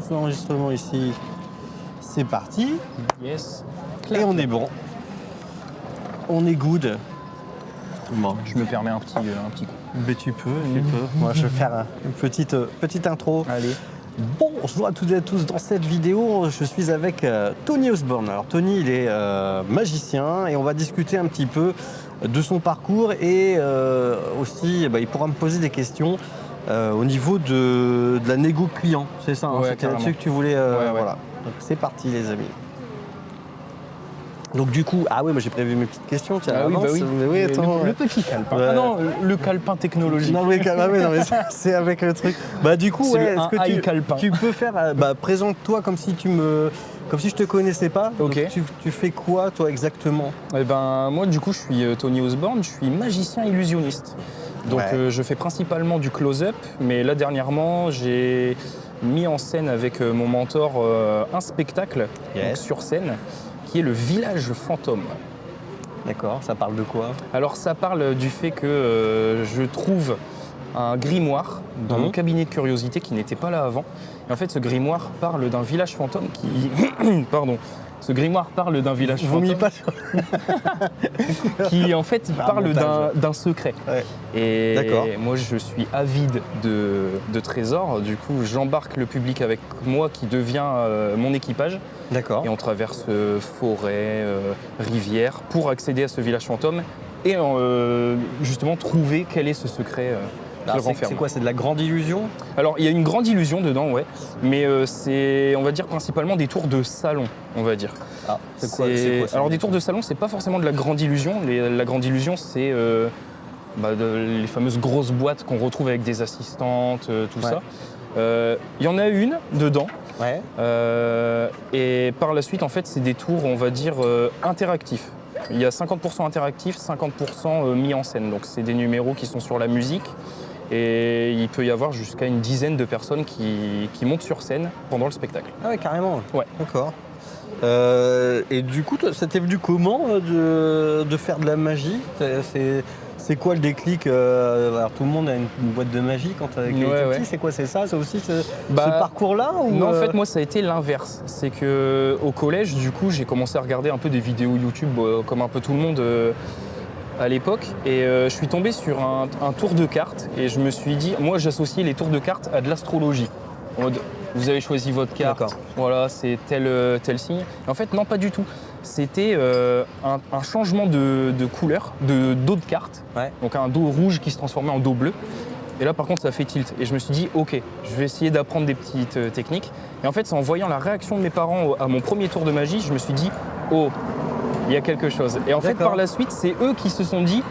lance l'enregistrement ici. C'est parti. Yes. Et on est bon. On est good. Bon. Je me permets un petit coup. Mais tu peux. Moi, je vais faire une petite intro. Allez. Bonjour à toutes et à tous. Dans cette vidéo, je suis avec Tony Osborne. Alors Tony, il est magicien et on va discuter un petit peu de son parcours et aussi, il pourra me poser des questions au niveau de la négo client. C'est ça, hein, Ouais, c'était là-dessus que tu voulais. Ouais. Voilà. Donc c'est parti, les amis. Donc du coup, moi j'ai prévu mes petites questions. Tiens, Ah oui, avance. bah oui. Mais oui, attends. Le petit calepin. Ouais. Ah non, le calepin technologique. Non mais c'est avec le truc. Du coup, C'est le est-ce que AI calepin. tu peux faire, présente-toi comme si je te connaissais pas. Ok. Donc, tu fais quoi toi exactement? Eh ben, moi du coup je suis Tony Osborne, je suis magicien illusionniste. Donc Ouais. je fais principalement du close-up, mais là dernièrement j'ai mis en scène avec mon mentor un spectacle Yes. donc, sur scène qui est le village fantôme. D'accord, ça parle de quoi? Alors ça parle du fait que je trouve un grimoire dans mon cabinet de curiosité qui n'était pas là avant. Et en fait ce grimoire parle d'un village fantôme qui... Pardon. Ce grimoire parle d'un village Vomis fantôme pas sur... qui en fait parle montage. d'un secret. Ouais. Et D'accord. moi je suis avide de trésors. Du coup j'embarque le public avec moi qui devient mon équipage. D'accord. Et on traverse forêt, rivière pour accéder à ce village fantôme et justement trouver quel est ce secret qui le renferme. C'est quoi? C'est de la grande illusion? Alors il y a une grande illusion dedans, ouais, mais c'est, on va dire, principalement des tours de salon, on va dire. Ah, c'est quoi Alors des tours de salon, c'est pas forcément de la grande illusion. La grande illusion, c'est les fameuses grosses boîtes qu'on retrouve avec des assistantes, tout Ouais. ça. Il y en a une dedans. Ouais. Et par la suite, en fait, c'est des tours, on va dire, interactifs. Il y a 50% interactifs, 50% mis en scène. Donc, c'est des numéros qui sont sur la musique. Et il peut y avoir jusqu'à une dizaine de personnes qui montent sur scène pendant le spectacle. Ah ouais, carrément. Ouais. D'accord. Et du coup, toi, ça t'est venu comment de faire de la magie? C'est quoi le déclic? Alors tout le monde a une boîte de magie quand il était Ouais. petit. C'est quoi? C'est ça? C'est aussi ce Bah, parcours-là ou Non, en fait, moi, ça a été l'inverse. C'est qu'au collège, du coup, j'ai commencé à regarder un peu des vidéos YouTube, comme un peu tout le monde à l'époque. Et je suis tombé sur un tour de cartes. Et je me suis dit, moi, j'associe les tours de cartes à de l'astrologie. En mode, vous avez choisi votre carte, D'accord. voilà, c'est tel signe. Et en fait, non, pas du tout. C'était un changement de couleur, d'eau de carte. Ouais. Donc un dos rouge qui se transformait en dos bleu. Et là, par contre, ça fait tilt. Et je me suis dit, ok, je vais essayer d'apprendre des petites techniques. Et en fait, c'est en voyant la réaction de mes parents à mon premier tour de magie, je me suis dit, oh, il y a quelque chose. Et en fait, D'accord. par la suite, c'est eux qui se sont dit,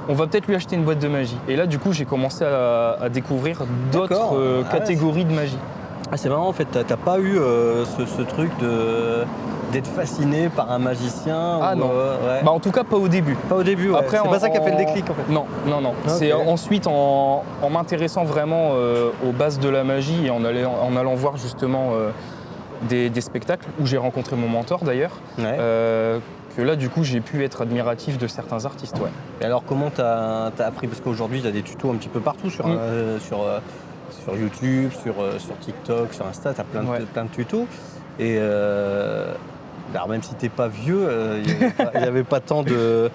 on va peut-être lui acheter une boîte de magie. Et là, du coup, j'ai commencé à découvrir d'autres D'accord. Ah ouais, catégories de magie. Ah, c'est marrant en fait. T'as pas eu ce truc d'être fasciné par un magicien? Ah ou, non. ouais. Bah, en tout cas, pas au début. Pas au début. Ouais. Après, C'est pas ça qui a fait le déclic en fait. Non. Ok. C'est ensuite en m'intéressant vraiment aux bases de la magie et en allant voir justement des spectacles où j'ai rencontré mon mentor d'ailleurs, Ouais. que là du coup j'ai pu être admiratif de certains artistes. Ouais. Et alors comment t'as appris? Parce qu'aujourd'hui tu as des tutos un petit peu partout sur YouTube, sur TikTok, sur Insta, tu as plein de tutos. Et alors même si t'es pas vieux, il n'y avait pas tant de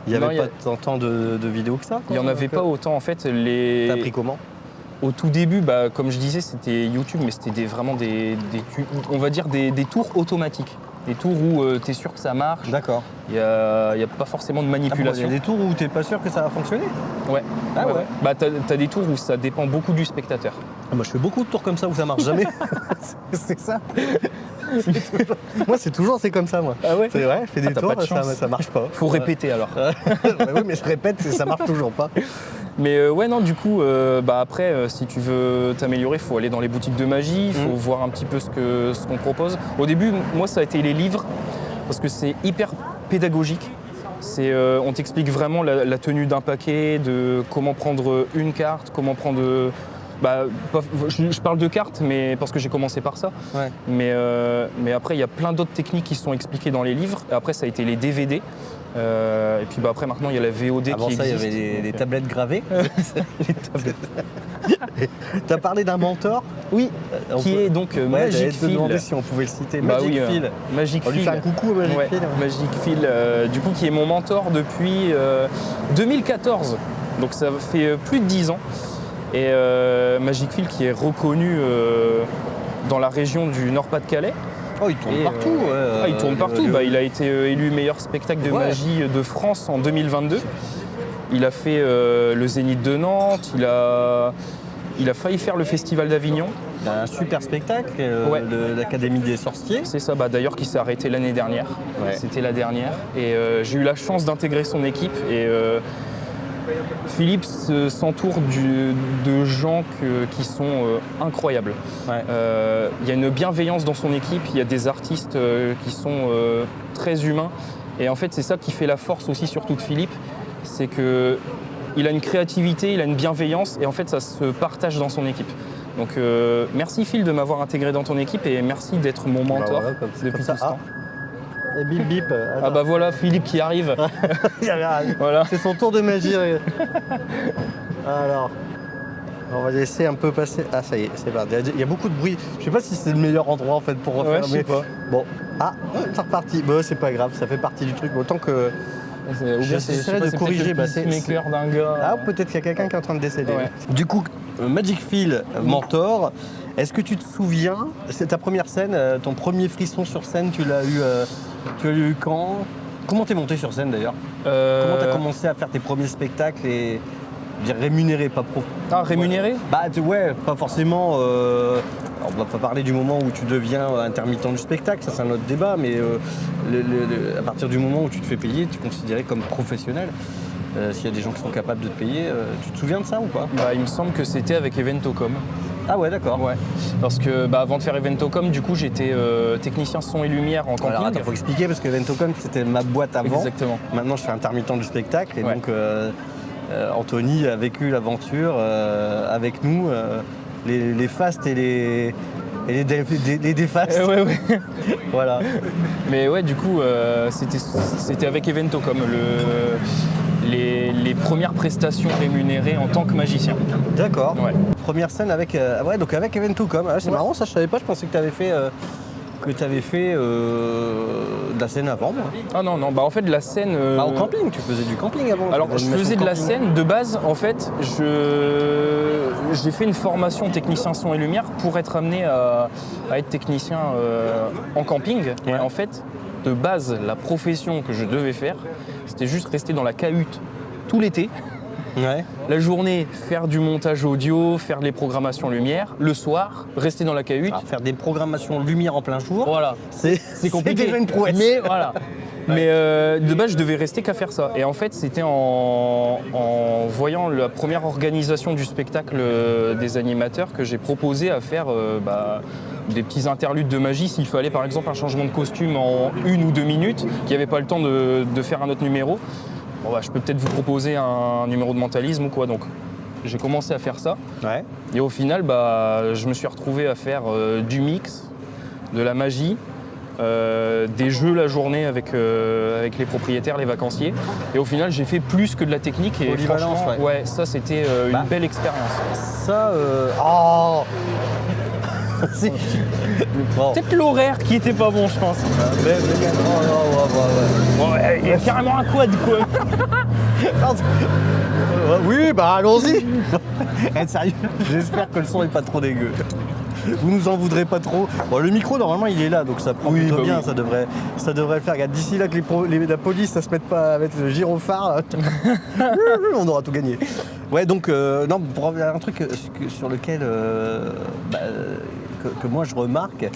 vidéos que ça. Il n'y en avait pas autant en fait. T'as appris comment? Au tout début, comme je disais, c'était YouTube, mais c'était vraiment on va dire des tours automatiques. Des tours où tu es sûr que ça marche. D'accord. Il n'y a pas forcément de Il y manipulation. a des tours où t'es pas sûr que ça va fonctionner? Ouais. Ah ouais. Bah, t'as des tours où ça dépend beaucoup du spectateur. Moi je fais beaucoup de tours comme ça où ça marche jamais. C'est ça. Moi c'est comme ça moi. Ah ouais. C'est vrai, je fais des t'as tours, pas de chance. ça marche pas. Faut répéter alors. Bah oui, mais je répète, ça marche toujours pas. Mais ouais, non, du coup, après, si tu veux t'améliorer, il faut aller dans les boutiques de magie, il faut voir un petit peu ce qu'on propose. Au début, moi, ça a été les livres, parce que c'est hyper pédagogique. On t'explique vraiment la tenue d'un paquet, de comment prendre une carte, comment prendre... je parle de cartes, mais parce que j'ai commencé par ça. Ouais. Mais après, il y a plein d'autres techniques qui sont expliquées dans les livres. Et après, ça a été les DVD. Et puis après maintenant il y a la VOD Avant qui ça, il y existe. avait les Donc, tablettes gravées. les tablettes. Tu as parlé d'un mentor. Oui, qui est donc Ouais, Magic j'allais te demander Phil. si on pouvait le citer. Bah Magic oui, Phil. Magic On lui Phil. fait un coucou à Magic Ouais, Phil. Magic Phil, du coup, qui est mon mentor depuis 2014. Donc ça fait plus de 10 ans. Et Magic Phil qui est reconnu dans la région du Nord-Pas-de-Calais. Oh, il tourne Et, partout. Ouais, il tourne partout. le- Il a été élu meilleur spectacle de Ouais. magie de France en 2022. Il a fait le Zénith de Nantes. Il a failli faire le Festival d'Avignon. Il a un super spectacle Ouais. de l'Académie des sorciers. C'est ça, d'ailleurs, qui s'est arrêté l'année dernière. Ouais. C'était la dernière. Et j'ai eu la chance d'intégrer son équipe. Et Philippe s'entoure de gens qui sont incroyables. Ouais. Il y a une bienveillance dans son équipe. Il y a des artistes qui sont très humains. Et en fait, c'est ça qui fait la force aussi, surtout de Philippe. C'est qu'il a une créativité, il a une bienveillance. Et en fait, ça se partage dans son équipe. Donc merci Phil de m'avoir intégré dans ton équipe et merci d'être mon mentor voilà, comme depuis ça. tout ce temps. Et bip bip. Ah bah voilà Philippe qui arrive. Voilà. C'est son tour de magie. Alors, on va laisser un peu passer. Ah ça y est, c'est parti. Il y a beaucoup de bruit. Je sais pas si c'est le meilleur endroit en fait pour refaire. Ouais, je sais pas. Bon, c'est reparti. Bon, c'est pas grave, ça fait partie du truc. Autant que. Ou bien J'essaierai de corriger, bah, c'est- maker d'un gars. Ah, peut-être qu'il y a quelqu'un qui est en train de décéder. Ouais. Du coup, Magic Phil, mentor, est-ce que tu te souviens, c'est ta première scène, ton premier frisson sur scène, tu l'as eu quand? Comment t'es monté sur scène d'ailleurs? Comment t'as commencé à faire tes premiers spectacles et je veux dire, rémunéré, pas pro? Ah, rémunéré? Bah ouais, pas forcément. On va pas parler du moment où tu deviens intermittent du spectacle, ça c'est un autre débat, mais à partir du moment où tu te fais payer, tu es considéré comme professionnel. S'il y a des gens qui sont capables de te payer, tu te souviens de ça ou pas? Bah, il me semble que c'était avec Eventocom. Ah ouais, d'accord. Ouais. Parce que avant de faire Eventocom, du coup, j'étais technicien son et lumière en camping. Alors attends, faut expliquer parce que Eventocom c'était ma boîte avant. Exactement. Maintenant je suis intermittent du spectacle et Ouais. donc Anthony a vécu l'aventure avec nous, les fastes et les défastes. Ouais. Voilà. Mais ouais, du coup, c'était avec Eventocom, les premières prestations rémunérées en tant que magicien. D'accord. Ouais. Première scène avec, donc avec Eventocom. Ah, c'est Ouais. marrant, ça je savais pas, je pensais que tu avais fait de la scène avant. Moi. Ah non, en fait, la scène. Bah, au camping, tu faisais du camping avant. Alors, je faisais de la camping. scène. De base, en fait, j'ai fait une formation technicien son et lumière pour être amené à être technicien en camping. Ouais. Et en fait, de base, la profession que je devais faire, c'était juste rester dans la cahute tout l'été. Ouais. La journée, faire du montage audio, faire les programmations lumière. Le soir, rester dans la cahute. Alors, faire des programmations lumière en plein jour, Voilà. c'est compliqué. déjà une prouesse. Mais voilà. Mais de base, je devais rester qu'à faire ça. Et en fait, c'était en voyant la première organisation du spectacle des animateurs que j'ai proposé à faire des petits interludes de magie s'il fallait par exemple un changement de costume en 1 ou 2 minutes, qu'il n'y avait pas le temps de faire un autre numéro. Bon, je peux peut-être vous proposer un numéro de mentalisme ou quoi. Donc, j'ai commencé à faire ça. Ouais. Et au final, je me suis retrouvé à faire du mix, de la magie, des jeux la journée avec les propriétaires, les vacanciers. Et au final, j'ai fait plus que de la technique. Et Polyvalence, franchement, ouais. ça, c'était Bah. une belle expérience. Ça, oh Si. Bon. Peut-être l'horaire qui était pas bon, je pense. Ouais, il y a carrément un quad, quoi. Oui, bah allons-y. Sérieux, j'espère que le son est pas trop dégueu. Vous nous en voudrez pas trop. Bon, le micro normalement il est là, donc ça prend plutôt bien, oui. ça devrait le faire. Regarde, d'ici là que la police ça se mette pas à mettre le gyrophare, on aura tout gagné. Ouais, donc non, pour un truc sur lequel que moi je remarque,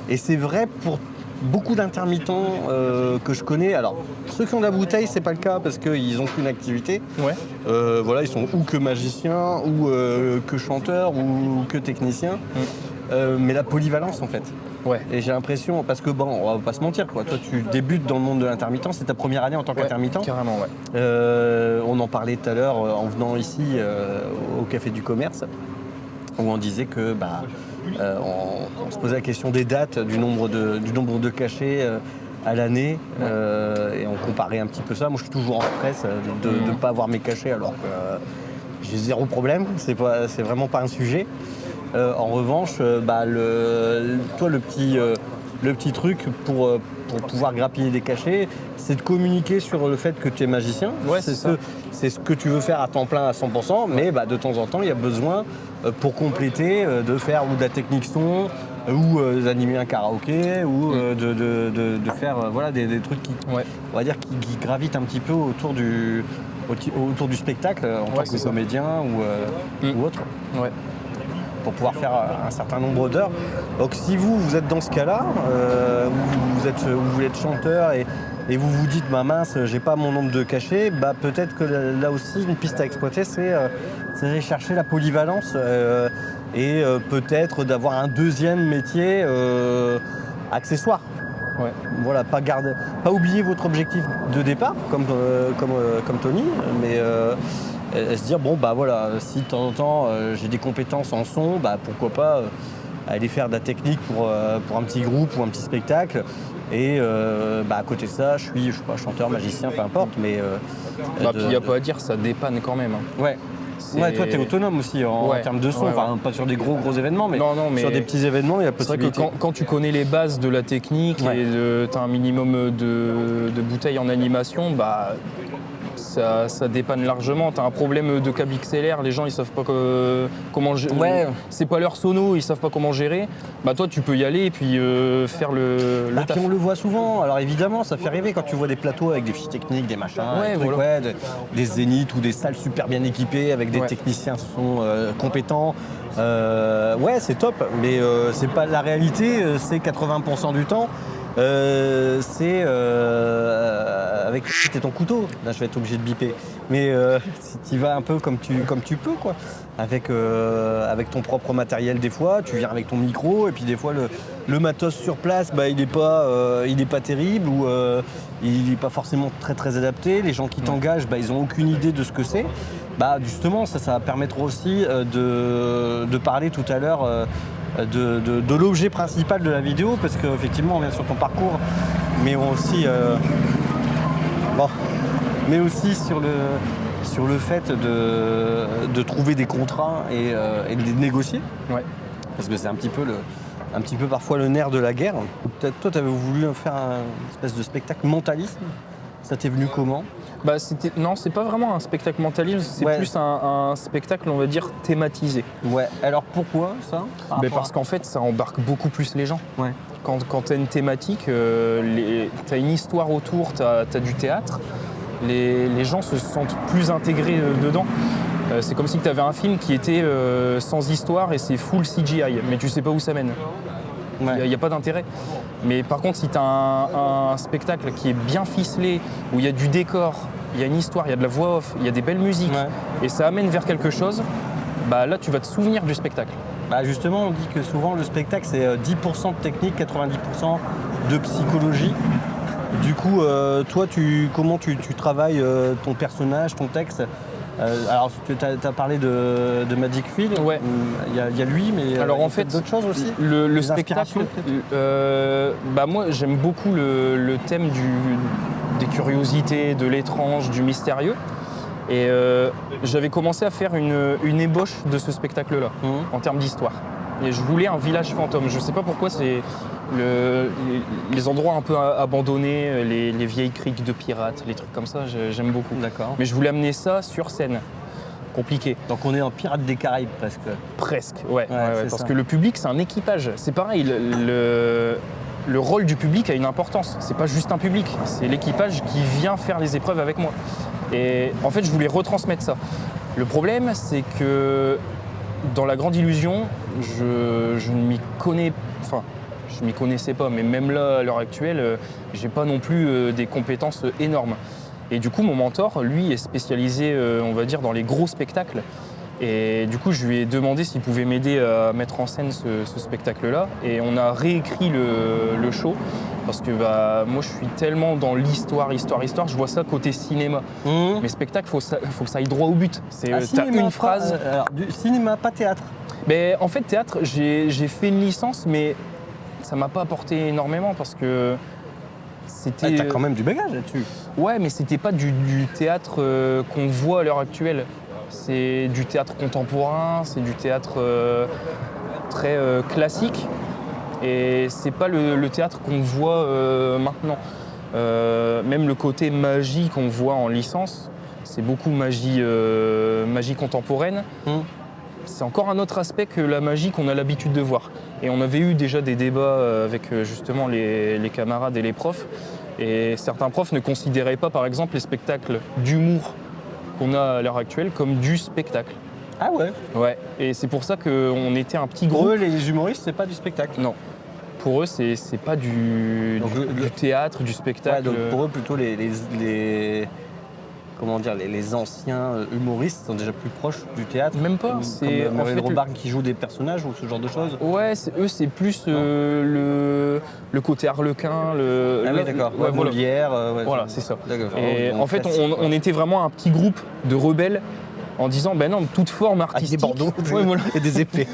et c'est vrai pour beaucoup d'intermittents que je connais. Alors, ceux qui ont de la bouteille, c'est pas le cas parce qu'ils n'ont qu'une activité. Ouais. Voilà, ils sont ou que magiciens, ou que chanteurs, ou que techniciens. Mais la polyvalence en fait. Ouais. Et j'ai l'impression, parce que bon, on va pas se mentir, quoi. Toi tu débutes dans le monde de l'intermittent, c'est ta première année en tant qu'intermittent. Carrément, ouais. On en parlait tout à l'heure en venant ici au Café du Commerce, où on disait que on se posait la question des dates, du nombre de cachets à l'année et on comparait un petit peu ça. Moi, je suis toujours en stress de ne pas avoir mes cachets alors que j'ai zéro problème. C'est vraiment pas un sujet. En revanche, toi, le petit truc pour pouvoir grappiller des cachets, c'est de communiquer sur le fait que tu es magicien. Ouais, c'est ce que tu veux faire à temps plein à 100%, mais de temps en temps, il y a besoin, pour compléter, de faire ou de la technique son, ou d'animer un karaoké, ou de faire des trucs on va dire, qui gravitent un petit peu autour du spectacle en tant que comédien ou autre. Ouais. Pour pouvoir faire un certain nombre d'heures. Donc si vous êtes dans ce cas-là, où vous voulez être chanteur et vous vous dites mince, j'ai pas mon nombre de cachets, peut-être que là aussi une piste à exploiter, c'est d'aller chercher la polyvalence et peut-être d'avoir un deuxième métier accessoire. Ouais. Voilà, pas oublier votre objectif de départ comme Tony, mais se dire si de temps en temps j'ai des compétences en son, pourquoi pas aller faire de la technique pour un petit groupe ou un petit spectacle. Et à côté de ça, je suis pas, chanteur, magicien, peu importe, mais puis il n'y a pas à dire, ça dépanne quand même. Ouais. Ouais, toi, tu es autonome aussi en termes de son, pas sur des gros événements, mais sur des petits événements, il y a possibilité. C'est vrai que quand tu connais les bases de la technique et tu as un minimum de bouteilles en animation, ça dépanne largement. Tu as un problème de câble XLR, les gens ils savent pas comment gérer. Ouais. C'est pas leur sono, ils savent pas comment gérer. Toi tu peux y aller et puis faire le taf. Puis on le voit souvent, alors évidemment ça fait rêver quand tu vois des plateaux avec des fiches techniques, des machins, des zéniths ou des salles super bien équipées avec des techniciens son compétents. C'est top, mais c'est pas la réalité, c'est 80% du temps. C'est avec ton couteau. Là, je vais être obligé de biper. Mais si tu vas un peu comme tu peux, quoi. Avec ton propre matériel des fois, tu viens avec ton micro et puis des fois le matos sur place, il n'est pas terrible ou il n'est pas forcément très très adapté. Les gens qui t'engagent, ils n'ont aucune idée de ce que c'est. Justement, ça va permettre aussi de parler tout à l'heure. De l'objet principal de la vidéo, parce qu'effectivement on vient sur ton parcours, mais aussi sur le fait de trouver des contrats et de les négocier. Ouais. Parce que c'est un petit peu parfois le nerf de la guerre. Peut-être toi tu avais voulu faire une espèce de spectacle mentalisme. Ça t'est venu comment ? Non, c'est pas vraiment un spectacle mentaliste, c'est plus un spectacle, on va dire, thématisé. Ouais, alors pourquoi ça ? Parce qu'en fait, ça embarque beaucoup plus les gens. Ouais. Quand tu as une thématique, tu as une histoire autour, tu as du théâtre, les gens se sentent plus intégrés dedans. C'est comme si tu avais un film qui était sans histoire et c'est full CGI, mais tu sais pas où ça mène. Il n'y a pas d'intérêt. Mais par contre, si tu as un spectacle qui est bien ficelé, où il y a du décor, il y a une histoire, il y a de la voix off, il y a des belles musiques, et ça amène vers quelque chose, là tu vas te souvenir du spectacle. Justement, on dit que souvent le spectacle c'est 10% de technique, 90% de psychologie. Du coup, toi, comment tu travailles ton personnage, ton texte ? Alors, tu as parlé de Magic Phil, il y a lui, mais alors, en fait, d'autres choses aussi. Le spectacle, moi j'aime beaucoup le thème des curiosités, de l'étrange, du mystérieux. Et j'avais commencé à faire une ébauche de ce spectacle-là, en termes d'histoire. Et je voulais un village fantôme. Je ne sais pas pourquoi, c'est les endroits un peu abandonnés, les vieilles criques de pirates, les trucs comme ça, j'aime beaucoup. D'accord. Mais je voulais amener ça sur scène. Compliqué. Donc on est en Pirates des Caraïbes presque. Presque, ouais parce ça. que le public, c'est un équipage. C'est pareil, le rôle du public a une importance. C'est pas juste un public, c'est l'équipage qui vient faire les épreuves avec moi. Et en fait, je voulais retransmettre ça. Le problème, c'est que dans La Grande Illusion, je ne m'y connais... Enfin, je m'y connaissais pas, mais même là, à l'heure actuelle, j'ai pas non plus des compétences énormes. Et du coup, mon mentor, lui, est spécialisé, on va dire, dans les gros spectacles. Et du coup, je lui ai demandé s'il pouvait m'aider à mettre en scène ce spectacle-là. Et on a réécrit le show. Parce que moi, je suis tellement dans l'histoire, je vois ça côté cinéma. Mais spectacle, faut que ça aille droit au but. T'as une phrase. Alors, du cinéma, pas théâtre. Mais en fait, théâtre, j'ai fait une licence, mais ça m'a pas apporté énormément parce que c'était. T'as quand même du bagage là-dessus. Ouais, mais c'était pas du théâtre qu'on voit à l'heure actuelle. C'est du théâtre contemporain, c'est du théâtre très classique. Et c'est pas le théâtre qu'on voit maintenant. Même le côté magie qu'on voit en licence, c'est beaucoup magie contemporaine. C'est encore un autre aspect que la magie qu'on a l'habitude de voir. Et on avait eu déjà des débats avec justement les camarades et les profs. Et certains profs ne considéraient pas, par exemple, les spectacles d'humour qu'on a à l'heure actuelle comme du spectacle. Ah ouais. Ouais. Et c'est pour ça qu'on était un petit groupe. Pour eux, les humoristes, c'est pas du spectacle. Non. Pour eux, c'est pas du théâtre, du spectacle. Ouais, donc pour eux, plutôt comment dire, les anciens humoristes sont déjà plus proches du théâtre. Même pas. C'est en Muriel fait, Robard qui joue des personnages ou ce genre de choses. Ouais, eux, c'est plus le côté harlequin. Ah oui, d'accord. Ouais, voilà. Molière. Voilà, c'est ça. D'accord. Et Donc, en fait, classique, on était vraiment un petit groupe de rebelles en disant, ben non, toute forme avec artistique. des bandeaux Ouais, voilà. et des épées.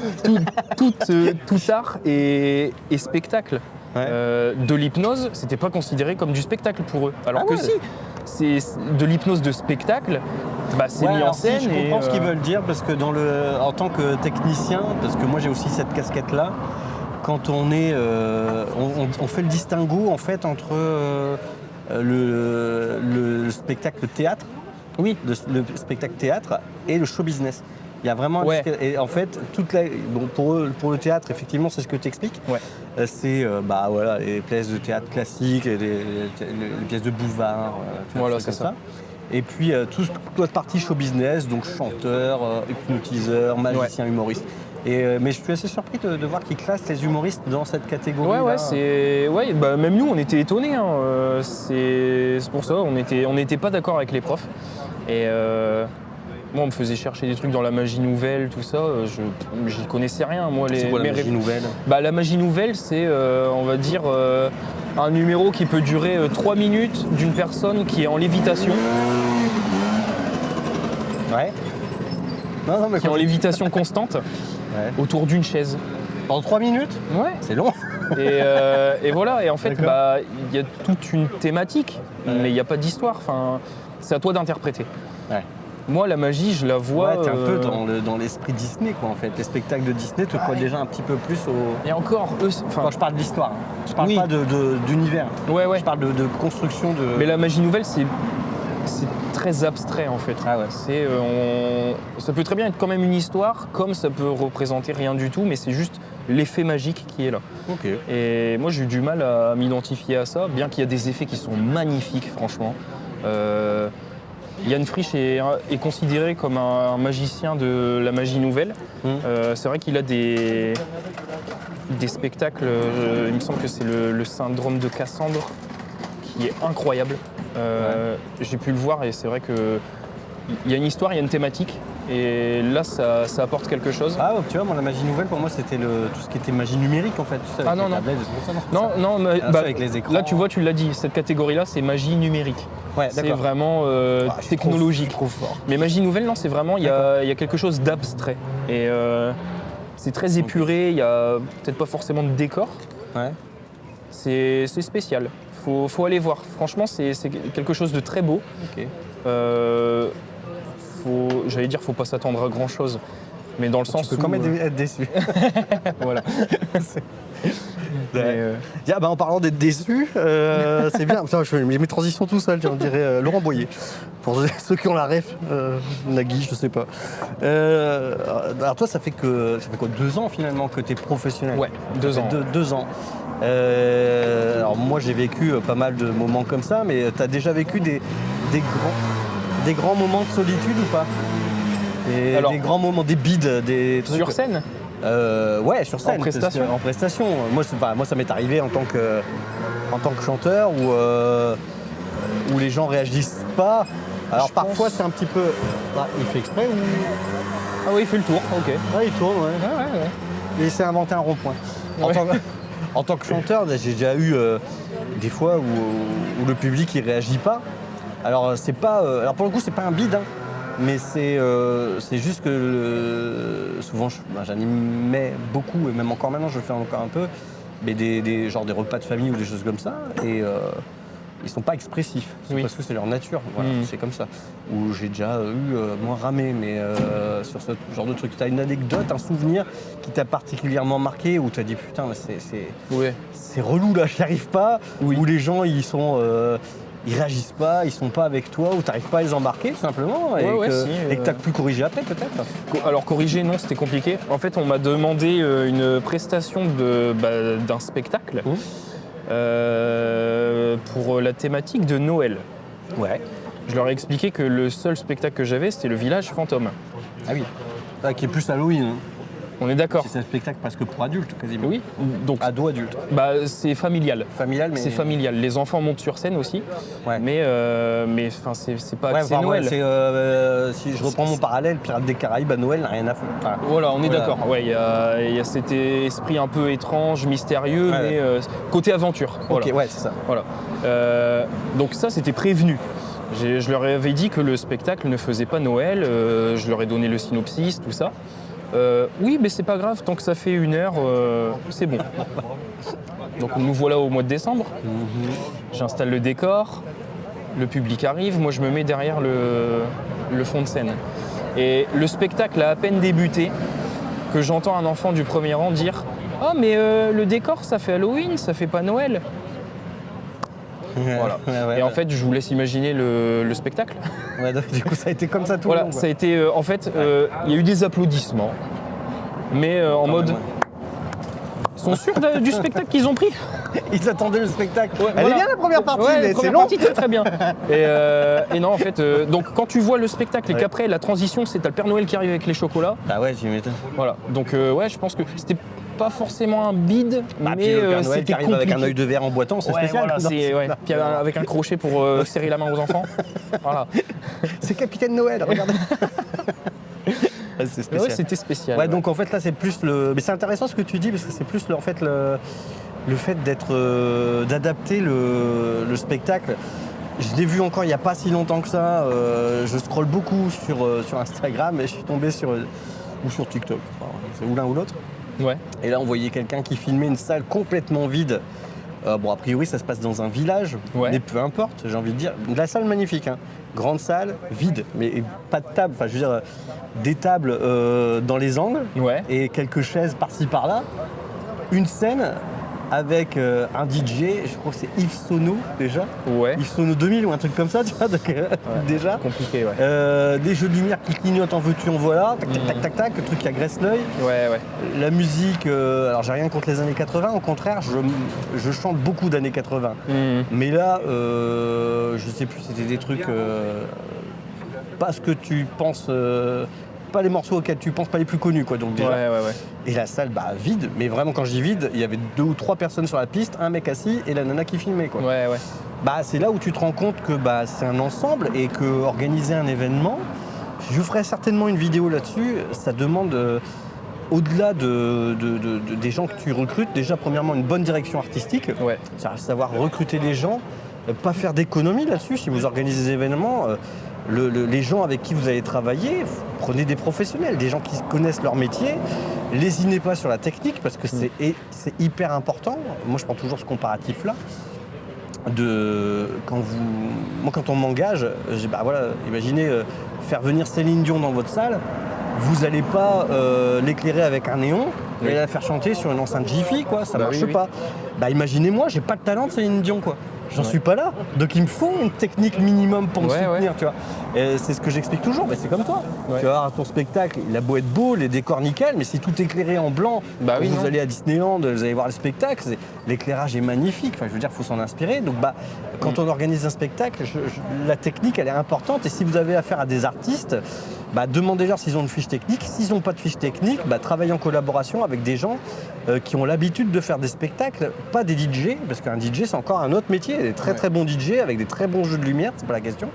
tout art et spectacle. Ouais. De l'hypnose, c'était pas considéré comme du spectacle pour eux. Alors Ah que ouais. si, c'est de l'hypnose de spectacle, bah, c'est Ouais, mis en alors scène. Si, je comprends ce qu'ils veulent dire parce que en tant que technicien, parce que moi j'ai aussi cette casquette-là, quand on est, on fait le distinguo en fait entre le spectacle théâtre, Oui, le spectacle théâtre et le show business. Il y a vraiment Ouais. et en fait bon, pour le théâtre effectivement c'est ce que tu expliques. Ouais. C'est bah voilà les pièces de théâtre classiques, les pièces de boulevard, Voilà, comme c'est ça. Et puis toute la partie show business, donc chanteur, hypnotiseur, magicien, humoriste. Mais je suis assez surpris de voir qu'ils classent les humoristes dans cette catégorie. Bah, même nous on était étonnés. Hein. C'est pour ça, on n'était pas d'accord avec les profs. Et moi on me faisait chercher des trucs dans la magie nouvelle, tout ça. J'y connaissais rien. Moi, C'est quoi la magie nouvelle? Bah, la magie nouvelle, c'est on va dire un numéro qui peut durer 3 minutes d'une personne qui est en lévitation. Ouais. Non, mais Qui est en lévitation constante autour d'une chaise. Pendant 3 minutes? Ouais. C'est long. Et voilà, et en fait, D'accord. bah, il y a toute une thématique, mais il n'y a pas d'histoire. Enfin, c'est à toi d'interpréter. Ouais. Moi, la magie, je la vois. Ouais, t'es un peu dans l'esprit Disney, quoi, en fait. Les spectacles de Disney te collent déjà un petit peu plus au... Et encore, eux. Quand je parle d'histoire, hein. Je parle Oui. pas d'univers. Ouais. Je parle de construction de... Mais la magie nouvelle, c'est très abstrait, en fait. Ah ouais. Ça peut très bien être quand même une histoire, comme ça peut représenter rien du tout, mais c'est juste l'effet magique qui est là. Ok. Et moi, j'ai eu du mal à m'identifier à ça, bien qu'il y a des effets qui sont magnifiques, franchement. Yann Frisch est considéré comme un magicien de la magie nouvelle. C'est vrai qu'il a des spectacles, il me semble que c'est le syndrome de Cassandre, qui est incroyable. J'ai pu le voir et c'est vrai qu'il y a une histoire, il y a une thématique. Et là, ça apporte quelque chose. Ah, tu vois, moi, la magie nouvelle, pour moi, c'était tout ce qui était magie numérique, en fait. Tu sais, avec Ah, non, les non. tablettes, c'est pour ça, Non, mais, Ah, avec les écrans. là tu vois, tu l'as dit, cette catégorie-là, c'est magie numérique. Ouais, C'est d'accord. vraiment Je suis technologique. trop fort. Mais magie nouvelle, non, c'est vraiment, il y a quelque chose d'abstrait. Et c'est très épuré, il n'y a peut-être pas forcément de décor. Ouais. C'est spécial. Faut aller voir. Franchement, c'est quelque chose de très beau. Ok. J'allais dire, faut pas s'attendre à grand-chose. Mais dans le sens Tu peux où... quand même être déçu. voilà. En parlant d'être déçu, c'est bien. Putain, je fais mes transitions tout seul, on dirait Laurent Boyer. Pour ceux qui ont la ref, Nagui, je sais pas. Alors toi, ça fait quoi, 2 ans finalement que tu es professionnel? Ouais, 2 ans. 2 ans. Alors moi, j'ai vécu pas mal de moments comme ça, mais tu as déjà vécu des grands moments de solitude ou pas? Et Alors, des grands moments, des bides, des trucs. Sur scène? Ouais, sur scène. En prestation? En prestation. Moi, ça m'est arrivé en tant que chanteur où les gens réagissent pas. Alors Je parfois pense- c'est un petit peu... Ah, il fait exprès ou... Ah oui, il fait le tour, ok. Ouais, il tourne, ouais. Ouais. Il s'est inventé un rond-point. Ouais. En tant que chanteur, j'ai déjà eu des fois où le public il réagit pas. Alors c'est pas... alors pour le coup, c'est pas un bide, hein. Mais c'est juste que souvent j'animais beaucoup, et même encore maintenant je le fais encore un peu, mais des repas de famille ou des choses comme ça. Et ils sont pas expressifs. C'est Oui. parce que c'est leur nature. Voilà, c'est comme ça. Ou j'ai déjà eu moins ramé, mais sur ce genre de truc. Tu as une anecdote, un souvenir qui t'a particulièrement marqué, où tu as dit putain, Ouais. c'est relou là, j'y arrive pas. Oui. Où les gens ils réagissent pas, ils sont pas avec toi, ou tu n'arrives pas à les embarquer tout simplement, et Ouais, que si, tu as pu corriger après peut-être. Alors corriger, non, c'était compliqué. En fait, on m'a demandé une prestation d'un spectacle pour la thématique de Noël. Ouais. Je leur ai expliqué que le seul spectacle que j'avais, c'était le village fantôme. Ah oui. Ah, qui est plus Halloween. Hein. On est d'accord. C'est un spectacle presque pour adultes quasiment. Oui, donc Ado-adulte. c'est familial. Familial, mais. C'est familial. Les enfants montent sur scène aussi, Ouais. mais enfin, c'est pas Ouais, axé enfin, Noël. Si je reprends mon parallèle, Pirates des Caraïbes à Noël n'a rien à foutre. Enfin, Voilà, on est Voilà. d'accord. Ouais, il y a cet esprit un peu étrange, mystérieux, Ouais. mais côté aventure. Voilà. Ok, ouais, c'est ça. Voilà. Donc ça, c'était prévenu. Je leur avais dit que le spectacle ne faisait pas Noël. Je leur ai donné le synopsis, tout ça. Oui, mais c'est pas grave, tant que ça fait 1 heure, c'est bon. Donc nous voilà au mois de décembre. J'installe le décor, le public arrive, moi je me mets derrière le fond de scène. Et le spectacle a à peine débuté que j'entends un enfant du premier rang dire « Ah, mais le décor, ça fait Halloween, ça fait pas Noël !» Voilà. Ouais, Et en fait, je vous laisse imaginer le spectacle. ouais, donc, du coup, ça a été comme ça tout le Voilà, long. ça a été. En fait, il y a eu des applaudissements, mais en mode. Ils sont sûrs du spectacle qu'ils ont pris? Ils attendaient le spectacle. Ouais, Elle voilà. est bien la première partie, Ouais, mais la c'est première long. partie, très bien. Et non, en fait, donc quand tu vois le spectacle et qu'après la transition, c'est t'as le Père Noël qui arrive avec les chocolats. Bah ouais, tu m'étonnes. Voilà. Donc ouais, je pense que c'était pas forcément un bide, Bah, mais puis le Père Noël qui c'était arrive compliqué. avec un œil de verre en boitant, c'est Ouais, spécial. voilà, Non, ouais. Puis avec un crochet pour serrer la main aux enfants. Voilà. C'est Capitaine Noël, regardez. Ouais, c'est Ouais, spécial. c'était spécial. Ouais, donc en fait là c'est plus le. Mais c'est intéressant ce que tu dis parce que c'est plus le fait d'adapter le spectacle. Je l'ai vu encore il n'y a pas si longtemps que ça. Je scrolle beaucoup sur Instagram et je suis tombé ou sur TikTok. Enfin, c'est ou l'un ou l'autre. Ouais. Et là on voyait quelqu'un qui filmait une salle complètement vide. Bon a priori ça se passe dans un village, Ouais. mais peu importe, j'ai envie de dire. La salle magnifique, hein. Grande salle, vide, mais pas de table, enfin je veux dire des tables dans les angles Ouais. et quelques chaises par-ci par-là. Une scène avec un DJ, je crois que c'est Yves Sono déjà. Ouais. Yves Sono 2000 ou un truc comme ça, tu vois, donc, déjà. Compliqué, ouais. Des jeux de lumière qui clignotent en veux-tu en voilà, tac tac tac tac tac, le truc qui agresse l'œil. Ouais, ouais. La musique, alors j'ai rien contre les années 80, au contraire, je chante beaucoup d'années 80. Mais là, je sais plus, c'était des trucs, pas ce que tu penses, pas les morceaux auxquels tu penses, pas les plus connus, quoi. Donc déjà. Ouais, ouais, ouais. Et la salle, bah vide, mais vraiment quand je dis vide, il y avait 2 ou 3 personnes sur la piste, un mec assis et la nana qui filmait, quoi. Ouais, ouais. Bah c'est là où tu te rends compte que bah, c'est un ensemble et que organiser un événement, je ferai certainement une vidéo là-dessus, ça demande au-delà des gens que tu recrutes, déjà premièrement une bonne direction artistique, Ouais. savoir recruter les gens, pas faire d'économie là-dessus. Si vous organisez des événements, les gens avec qui vous allez travailler, prenez des professionnels, des gens qui connaissent leur métier, lésinez pas sur la technique parce que c'est hyper important. Moi je prends toujours ce comparatif-là. Quand on m'engage, bah voilà, imaginez faire venir Céline Dion dans votre salle, vous n'allez pas l'éclairer avec un néon et la faire chanter sur une enceinte Jiffy, quoi, ça Bah marche oui, oui. pas. Bah imaginez-moi, j'ai pas le talent de Céline Dion, quoi. J'en suis pas là, donc il me faut une technique minimum pour me Ouais, soutenir, tu vois. Et c'est ce que j'explique toujours, mais c'est comme toi. Ouais. Tu vois, ton spectacle, il a beau être beau, les décors nickel, mais si tout est éclairé en blanc, Bah quand oui, vous non. allez à Disneyland, vous allez voir le spectacle, l'éclairage est magnifique, enfin, je veux dire, il faut s'en inspirer. Donc bah, quand on organise un spectacle, la technique, elle est importante, et si vous avez affaire à des artistes, bah, demandez-leur s'ils ont une fiche technique. S'ils n'ont pas de fiche technique, bah, travaillez en collaboration avec des gens qui ont l'habitude de faire des spectacles, pas des DJ, parce qu'un DJ c'est encore un autre métier, des très très bons DJ avec des très bons jeux de lumière, c'est pas la question.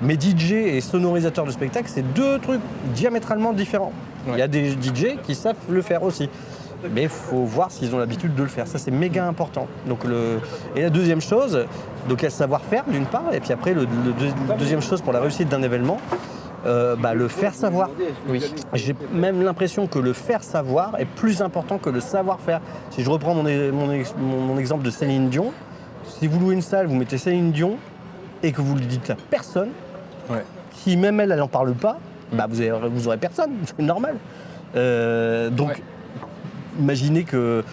Mais DJ et sonorisateur de spectacle, c'est 2 trucs diamétralement différents. Il y a des DJ qui savent le faire aussi. Mais il faut voir s'ils ont l'habitude de le faire. Ça, c'est méga important. Donc, et la deuxième chose, donc il y a le savoir-faire d'une part, et puis après, la deuxième chose pour la réussite d'un événement, le faire savoir. Oui. J'ai même l'impression que le faire savoir est plus important que le savoir-faire. Si je reprends mon exemple de Céline Dion, si vous louez une salle, vous mettez Céline Dion et que vous le dites à personne, Ouais. si même elle n'en parle pas, bah vous aurez personne, c'est normal. Donc, Ouais. imaginez que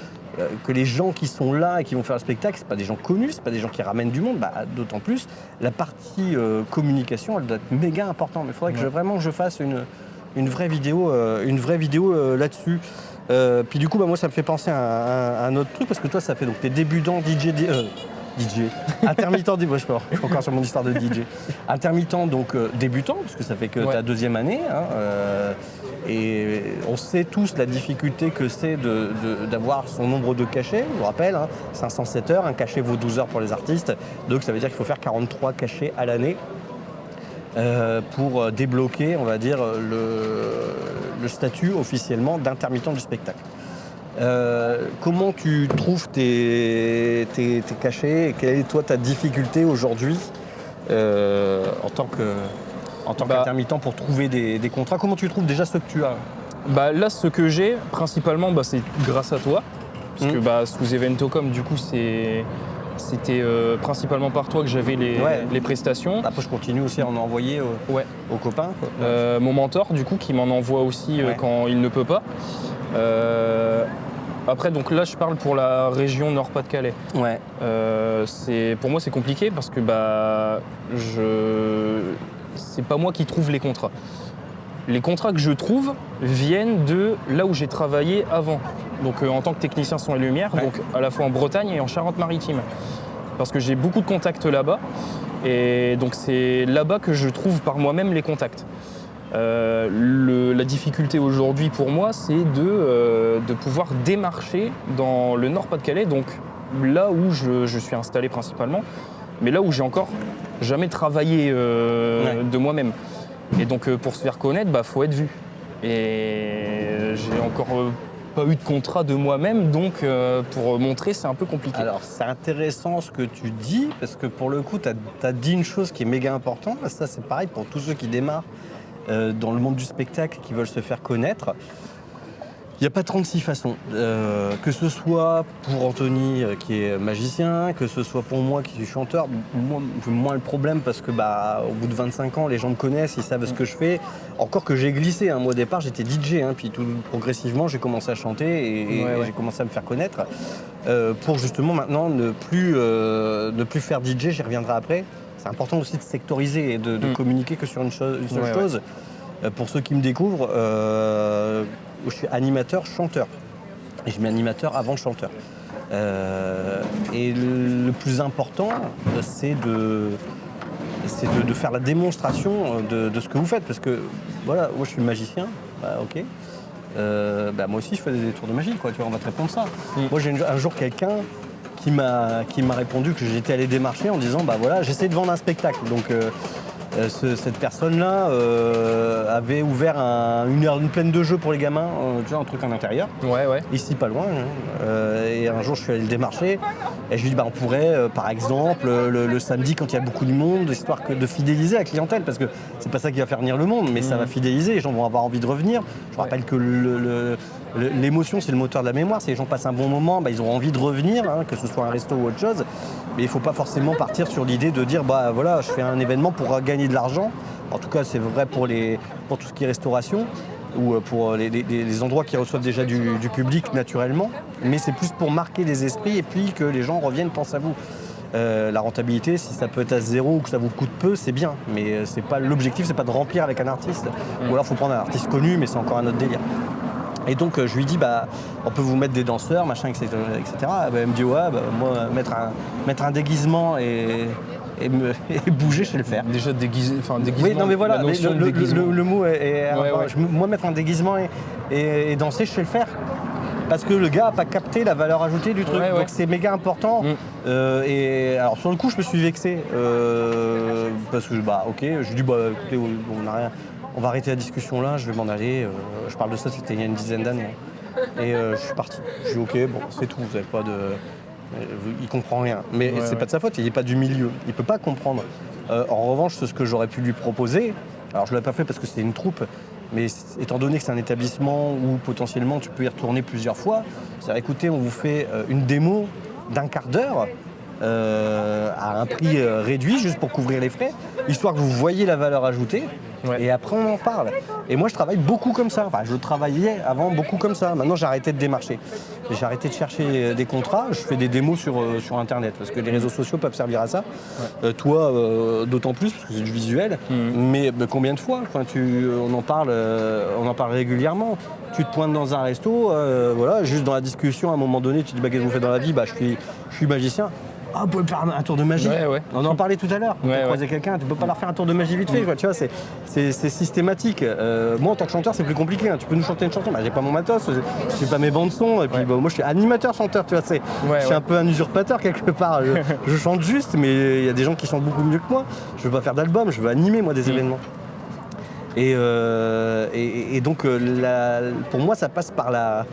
les gens qui sont là et qui vont faire le spectacle, c'est pas des gens connus, c'est pas des gens qui ramènent du monde, bah, d'autant plus, la partie communication, elle doit être méga importante. Mais il faudrait que vraiment je fasse une vraie vidéo, là-dessus. Puis du coup, bah, moi, ça me fait penser à un autre truc, parce que toi, ça fait donc tes débuts dans DJ, intermittent, je suis encore sur mon histoire de DJ. Intermittent, donc débutant, parce que ça fait que ta deuxième année. Hein, et on sait tous la difficulté que c'est d'avoir son nombre de cachets. Je vous rappelle, hein, 507 heures, un cachet vaut 12 heures pour les artistes. Donc ça veut dire qu'il faut faire 43 cachets à l'année pour débloquer, on va dire, le statut officiellement d'intermittent du spectacle. Comment tu trouves tes cachets et quelle est toi ta difficulté aujourd'hui en tant qu'intermittent pour trouver des contrats? Comment tu trouves déjà ceux que tu as? Bah, là, ce que j'ai, principalement, bah, c'est grâce à toi. Parce que bah, sous Eventocom, du coup, c'était principalement par toi que j'avais les prestations. Après, je continue aussi à en envoyer aux copains. Quoi. Mon mentor, du coup, qui m'en envoie aussi quand il ne peut pas. Après, donc là, je parle pour la région Nord-Pas-de-Calais. Ouais. Pour moi, c'est compliqué parce que bah, c'est pas moi qui trouve les contrats. Les contrats que je trouve viennent de là où j'ai travaillé avant. Donc en tant que technicien son et lumière, donc à la fois en Bretagne et en Charente-Maritime. Parce que j'ai beaucoup de contacts là-bas. Et donc c'est là-bas que je trouve par moi-même les contacts. La difficulté aujourd'hui pour moi, c'est de pouvoir démarcher dans le Nord-Pas-de-Calais, donc là où je suis installé principalement, mais là où j'ai encore jamais travaillé de moi-même. Et donc pour se faire connaître, bah, faut être vu. Et j'ai encore pas eu de contrat de moi-même, donc pour montrer, c'est un peu compliqué. Alors c'est intéressant ce que tu dis, parce que pour le coup, tu as dit une chose qui est méga importante. Ça, c'est pareil pour tous ceux qui démarrent dans le monde du spectacle, qui veulent se faire connaître. Il n'y a pas 36 façons. Que ce soit pour Anthony qui est magicien, que ce soit pour moi qui suis chanteur, moins le problème parce que bah, au bout de 25 ans, les gens me connaissent, ils savent ce que je fais. Encore que j'ai glissé, hein. Moi au départ j'étais DJ, hein, puis tout progressivement j'ai commencé à chanter et j'ai commencé à me faire connaître. Pour justement maintenant ne plus faire DJ, j'y reviendrai après. C'est important aussi de sectoriser et de communiquer que sur une seule chose. Pour ceux qui me découvrent, je suis animateur-chanteur. Et je mets animateur avant chanteur. Et le plus important, c'est de faire la démonstration de ce que vous faites. Parce que, voilà, moi je suis magicien, bah, ok. Moi aussi je fais des tours de magie, quoi, tu vois, on va te répondre ça. Moi j'ai un jour quelqu'un qui m'a répondu que j'étais allé démarcher en disant, bah voilà, j'essaie de vendre un spectacle. Donc cette personne-là avait ouvert une plaine de jeux pour les gamins, tu vois, un truc en intérieur, ici pas loin. Hein. Et un jour, je suis allé le démarcher et je lui ai dit, on pourrait, par exemple, le samedi, quand il y a beaucoup de monde, histoire de fidéliser la clientèle, parce que c'est pas ça qui va faire venir le monde, mais ça va fidéliser, les gens vont avoir envie de revenir. Je rappelle que l'émotion, c'est le moteur de la mémoire. Si les gens passent un bon moment, ils auront envie de revenir, hein, que ce soit un resto ou autre chose. Mais il ne faut pas forcément partir sur l'idée de dire voilà, je fais un événement pour gagner de l'argent. En tout cas, c'est vrai pour tout ce qui est restauration ou pour les endroits qui reçoivent déjà du public naturellement. Mais c'est plus pour marquer les esprits et puis que les gens reviennent, pensent à vous. La rentabilité, si ça peut être à zéro ou que ça vous coûte peu, c'est bien. Mais l'objectif, c'est pas de remplir avec un artiste. Ou alors, il faut prendre un artiste connu, mais c'est encore un autre délire. Et donc je lui dis, on peut vous mettre des danseurs, machin, etc. Elle me dit, moi, mettre un déguisement et bouger, je sais le faire. Déjà déguisement. Oui, non mais voilà, le mot est Ouais. Moi, mettre un déguisement et danser, je sais le faire. Parce que le gars n'a pas capté la valeur ajoutée du truc, donc c'est méga important. Et alors sur le coup, je me suis vexé parce que ok, je lui dis écoutez, on n'a rien. On va arrêter la discussion là, je vais m'en aller. Je parle de ça, c'était il y a une dizaine d'années. Et je suis parti. Je dis ok, c'est tout, vous n'avez pas de. Il comprend rien. Mais c'est pas de sa faute, il n'est pas du milieu. Il ne peut pas comprendre. En revanche, ce que j'aurais pu lui proposer, alors je ne l'ai pas fait parce que c'est une troupe, mais étant donné que c'est un établissement où potentiellement tu peux y retourner plusieurs fois, c'est-à-dire écoutez, on vous fait une démo d'1 quart d'heure. à un prix réduit, juste pour couvrir les frais, histoire que vous voyez la valeur ajoutée. Ouais. Et après, on en parle. Et moi, je travaille beaucoup comme ça. Enfin, je travaillais avant beaucoup comme ça. Maintenant, j'ai arrêté de démarcher. J'ai arrêté de chercher des contrats. Je fais des démos sur Internet parce que les réseaux sociaux peuvent servir à ça. Toi, d'autant plus parce que c'est du visuel. Mais combien de fois on en parle régulièrement. Tu te pointes dans un resto, voilà, juste dans la discussion, à un moment donné, tu te dis qu'est-ce que vous faites dans la vie ? Je suis magicien. Ah, vous pouvez me faire un tour de magie. Ouais. On en parlait tout à l'heure. Tu croisais quelqu'un, tu peux pas leur faire un tour de magie vite fait. Quoi. Tu vois, c'est systématique. Moi, en tant que chanteur, c'est plus compliqué. Hein. Tu peux nous chanter une chanson, j'ai pas mon matos, j'ai pas mes bandes son. Et puis, moi, je suis animateur-chanteur. Tu vois, je suis un peu un usurpateur quelque part. Je chante juste, mais il y a des gens qui chantent beaucoup mieux que moi. Je veux pas faire d'album, je veux animer moi des événements. Et donc, pour moi, ça passe par la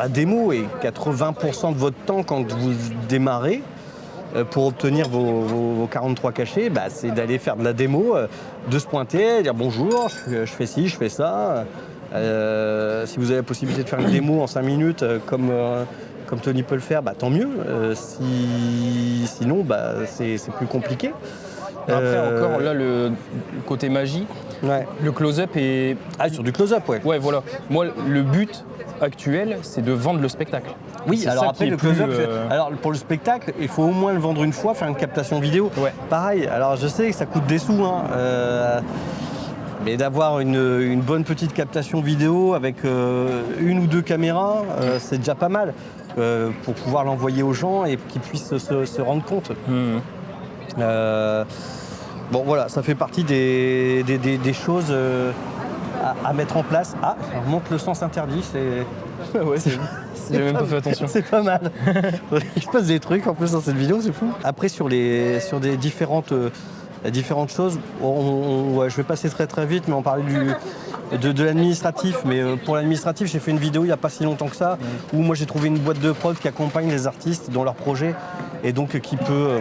démo. Et 80% de votre temps, quand vous démarrez, pour obtenir vos 43 cachets, c'est d'aller faire de la démo, de se pointer, dire bonjour, je fais ci, je fais ça. Si vous avez la possibilité de faire une démo en 5 minutes, comme Tony peut le faire, tant mieux. Sinon, c'est plus compliqué. Après, encore, là, le côté magie, le close-up est... Ah, sur du close-up, ouais. Ouais, voilà. Moi, le but actuel, c'est de vendre le spectacle. Oui, alors après, le close-up, alors pour le spectacle, il faut au moins le vendre une fois, faire une captation vidéo. Ouais. Pareil, alors je sais que ça coûte des sous, hein, mais d'avoir une bonne petite captation vidéo avec une ou deux caméras, c'est déjà pas mal pour pouvoir l'envoyer aux gens et qu'ils puissent se rendre compte. Bon voilà, ça fait partie des choses à mettre en place. Ah, on remonte le sens interdit, c'est... Ouais, j'ai même pas fait attention. C'est pas mal. Il se passe des trucs en plus dans cette vidéo, c'est fou. Après sur des différentes choses, je vais passer très très vite, mais on parlait de l'administratif. Mais pour l'administratif, j'ai fait une vidéo il n'y a pas si longtemps que ça, où moi j'ai trouvé une boîte de prod qui accompagne les artistes dans leurs projets et donc qui peut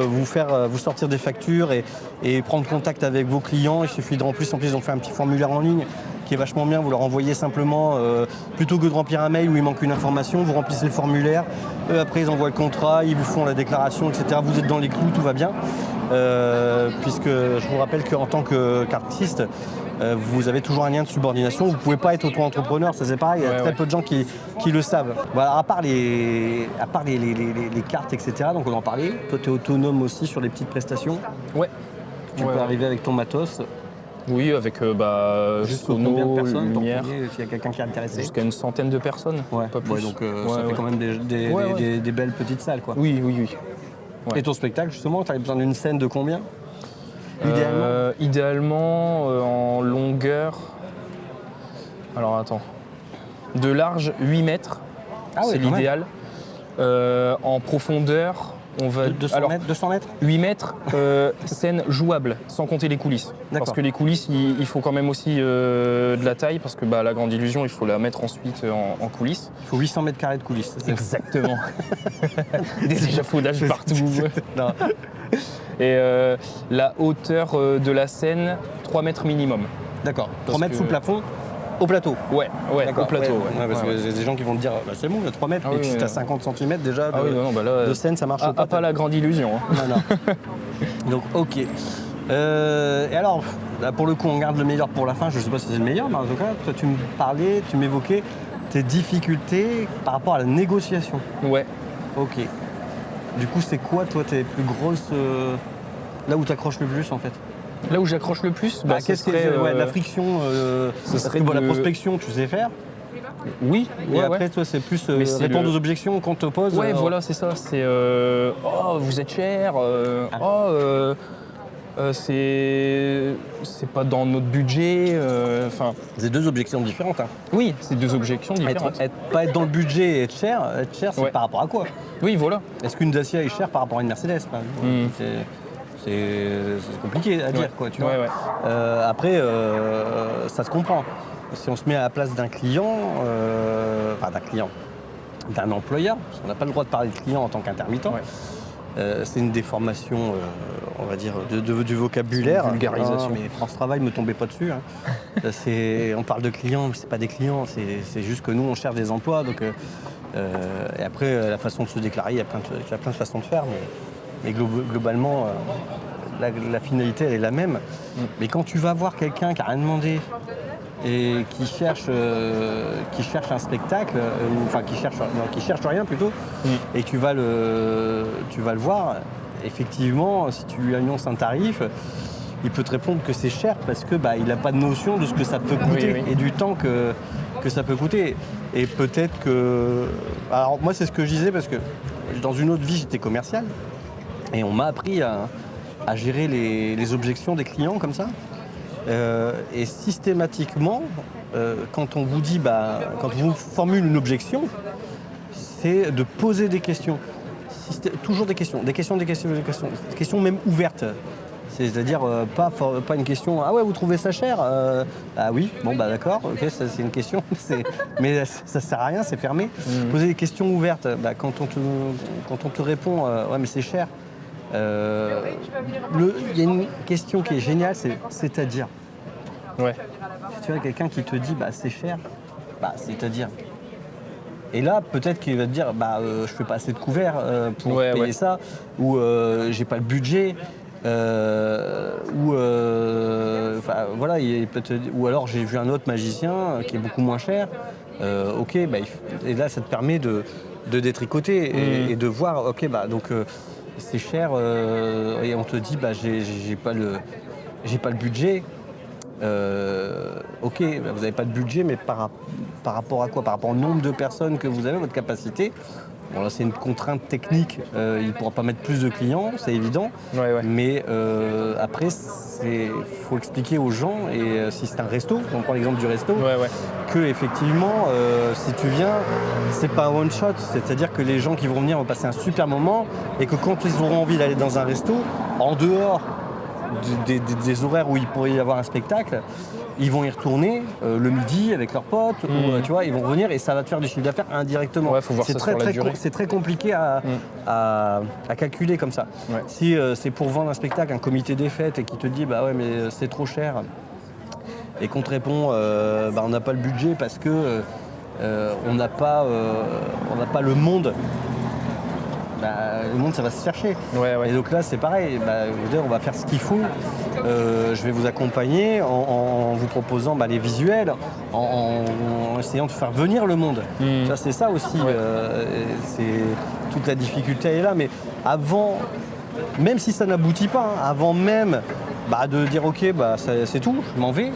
vous faire vous sortir des factures et prendre contact avec vos clients. Il suffit en plus ils ont fait un petit formulaire en ligne qui est vachement bien. Vous leur envoyez simplement, plutôt que de remplir un mail où il manque une information, vous remplissez le formulaire, après ils envoient le contrat, ils vous font la déclaration, etc. Vous êtes dans les clous, tout va bien. Puisque je vous rappelle qu'en tant qu'artiste, vous avez toujours un lien de subordination, vous ne pouvez pas être auto-entrepreneur, ça c'est pareil, il y a très peu de gens qui le savent. Voilà, à part les cartes, etc., donc on en parlait, toi tu es autonome aussi sur les petites prestations. Ouais. Tu peux arriver avec ton matos. Oui, avec Jusqu'à combien de personnes, lumière, s'il y a quelqu'un qui est intéressé. jusqu'à une centaine de personnes, pas plus. Ouais, donc ça fait quand même des belles petites salles, quoi. Oui. Ouais. Et ton spectacle, justement, tu as besoin d'une scène de combien idéalement, en longueur... Alors attends. De large, 8 mètres, c'est l'idéal. En profondeur, on va... 200 mètres 8 mètres, scène jouable, sans compter les coulisses. Parce que les coulisses, il faut quand même aussi de la taille, parce que la grande illusion, il faut la mettre ensuite en coulisses. Il faut 800 mètres carrés de coulisses. Exactement. Des échafaudages partout. Non. Et la hauteur de la scène, 3 mètres minimum. D'accord. 3 mètres sous le plafond au plateau. Ouais, au plateau. Parce que il y a des gens qui vont te dire c'est bon, il y a 3 mètres, et puis si tu as 50 cm déjà de scène, ça marche pas la grande illusion. Non. Donc ok. Et alors, là, pour le coup, on garde le meilleur pour la fin. Je ne sais pas si c'est le meilleur, mais en tout cas, toi tu m'évoquais tes difficultés par rapport à la négociation. Ouais. Ok. Du coup, c'est quoi, toi, tes plus grosses... là où tu accroches le plus, en fait? Là où j'accroche le plus, qu'est-ce serait la friction, ce serait la prospection, tu sais faire. Oui. Et après, toi, c'est plus répondre aux objections qu'on te pose. Ouais, voilà, c'est ça. C'est oh, vous êtes cher. C'est pas dans notre budget. Enfin. C'est deux objections différentes. Hein. Oui, c'est deux objections différentes. Pas être dans le budget et être cher, c'est par rapport à quoi? Oui, voilà. Est-ce qu'une Dacia est chère par rapport à une Mercedes? C'est compliqué à dire, quoi, tu vois. Après, ça se comprend. Si on se met à la place d'un client, d'un employeur, parce qu'on n'a pas le droit de parler de client en tant qu'intermittent, c'est une déformation, on va dire, du vocabulaire. C'est une vulgarisation. Mais France Travail ne me tombez pas dessus. Hein. On parle de clients, mais ce n'est pas des clients, c'est juste que nous, on cherche des emplois. Donc, et après, la façon de se déclarer, il y a plein de façons de faire. Mais globalement, la finalité, elle est la même. Mais quand tu vas voir quelqu'un qui n'a rien demandé et qui cherche un spectacle, enfin qui cherche rien plutôt, et tu vas le voir, effectivement, si tu lui annonces un tarif, il peut te répondre que c'est cher parce que il n'a pas de notion de ce que ça peut coûter et du temps que ça peut coûter. Et peut-être que... Alors moi c'est ce que je disais parce que dans une autre vie j'étais commercial et on m'a appris à gérer les objections des clients comme ça. Et systématiquement, quand on vous dit, quand on vous formule une objection, c'est de poser des questions. Toujours des questions même ouvertes. C'est-à-dire pas une question, ah ouais, vous trouvez ça cher? Ah oui, bon d'accord, ok, ça, c'est une question, mais ça sert à rien, c'est fermé. Poser des questions ouvertes, quand on te répond, ouais mais c'est cher. Il y a une question qui est géniale, c'est-à-dire. Ouais. Tu vois quelqu'un qui te dit c'est cher, c'est-à-dire. Et là, peut-être qu'il va te dire je fais pas assez de couverts pour payer ça, ou j'ai pas le budget, ou voilà, ou alors j'ai vu un autre magicien qui est beaucoup moins cher. Ok, et là ça te permet de détricoter et de voir, ok, donc c'est cher, et on te dit j'ai pas le budget. Ok, vous n'avez pas de budget, mais par rapport à quoi? Par rapport au nombre de personnes que vous avez, votre capacité. Bon, là, c'est une contrainte technique. Il ne pourra pas mettre plus de clients, c'est évident. Mais après, il faut expliquer aux gens, et si c'est un resto, on prend l'exemple du resto, que effectivement, si tu viens, c'est pas un one shot. C'est-à-dire que les gens qui vont venir vont passer un super moment, et que quand ils auront envie d'aller dans un resto, en dehors des horaires où il pourrait y avoir un spectacle, ils vont y retourner le midi avec leurs potes, ou, tu vois, ils vont revenir et ça va te faire du chiffre d'affaires indirectement. Faut voir ça sur la durée. C'est très compliqué à calculer comme ça. Si c'est pour vendre un spectacle, un comité des fêtes, et qui te dit ouais mais c'est trop cher, et qu'on te répond on n'a pas le budget parce que on n'a pas le monde. Le monde, ça va se chercher. Et donc là, c'est pareil. On va faire ce qu'il faut. Je vais vous accompagner en vous proposant les visuels, en essayant de faire venir le monde. Ça, c'est ça aussi. Toute la difficulté est là. Mais avant, même si ça n'aboutit pas, avant même de dire ok, c'est tout, je m'en vais,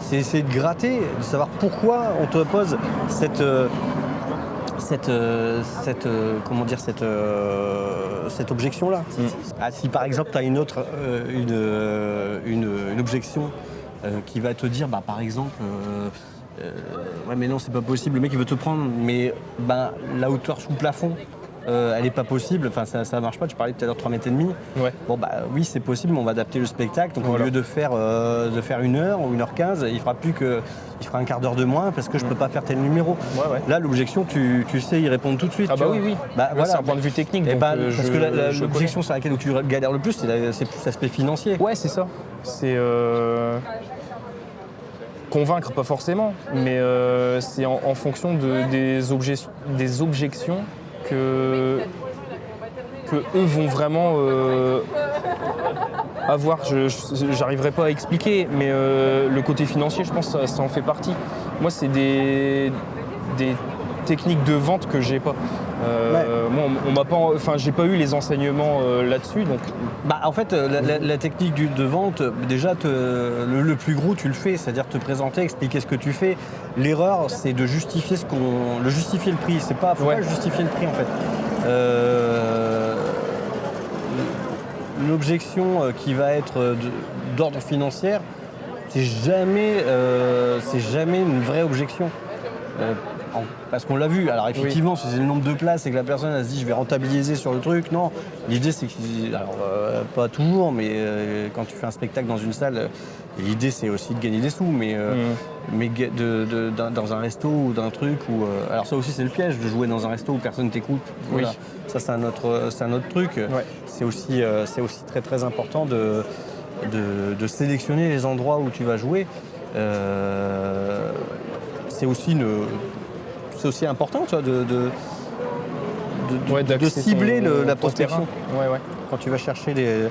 c'est essayer de gratter, de savoir pourquoi on te pose cette objection-là. Si par exemple tu as une objection qui va te dire par exemple ouais mais non c'est pas possible, le mec il veut te prendre, mais la hauteur sous plafond elle n'est pas possible, enfin ça marche pas, tu parlais tout à l'heure 3,5 m. Oui c'est possible, mais on va adapter le spectacle, donc au lieu de faire 1 heure ou 1h15, il fera un quart d'heure de moins parce que je peux pas faire tel numéro. Là l'objection tu sais y répondre tout de suite. Oui. Voilà, c'est un point de vue technique. Parce que l'objection sur laquelle tu galères le plus, c'est plus l'aspect financier. Ouais c'est ça. C'est convaincre pas forcément, mais c'est en fonction des objections que eux vont vraiment avoir. J'arriverai pas à expliquer, mais le côté financier, je pense que ça en fait partie. Moi, c'est des techniques de vente que j'ai pas. Moi, on m'a pas, j'ai pas eu les enseignements là-dessus, donc. En fait, la technique de vente, déjà, le plus gros, tu le fais, c'est-à-dire te présenter, expliquer ce que tu fais. L'erreur, c'est de justifier justifier le prix. C'est pas, faut pas justifier le prix en fait. L'objection qui va être d'ordre financier, c'est jamais une vraie objection. parce qu'on l'a vu. Alors effectivement, si c'est le nombre de places et que la personne elle se dit je vais rentabiliser sur le truc, non. L'idée c'est que, alors pas toujours, mais quand tu fais un spectacle dans une salle, l'idée c'est aussi de gagner des sous, mais dans un resto ou d'un truc où, alors ça aussi c'est le piège de jouer dans un resto où personne t'écoute. Voilà. Oui. Ça c'est un autre truc. Ouais. C'est aussi très très important de sélectionner les endroits où tu vas jouer. C'est aussi important, tu vois, de cibler la prospection. Ouais, ouais. Quand tu vas chercher des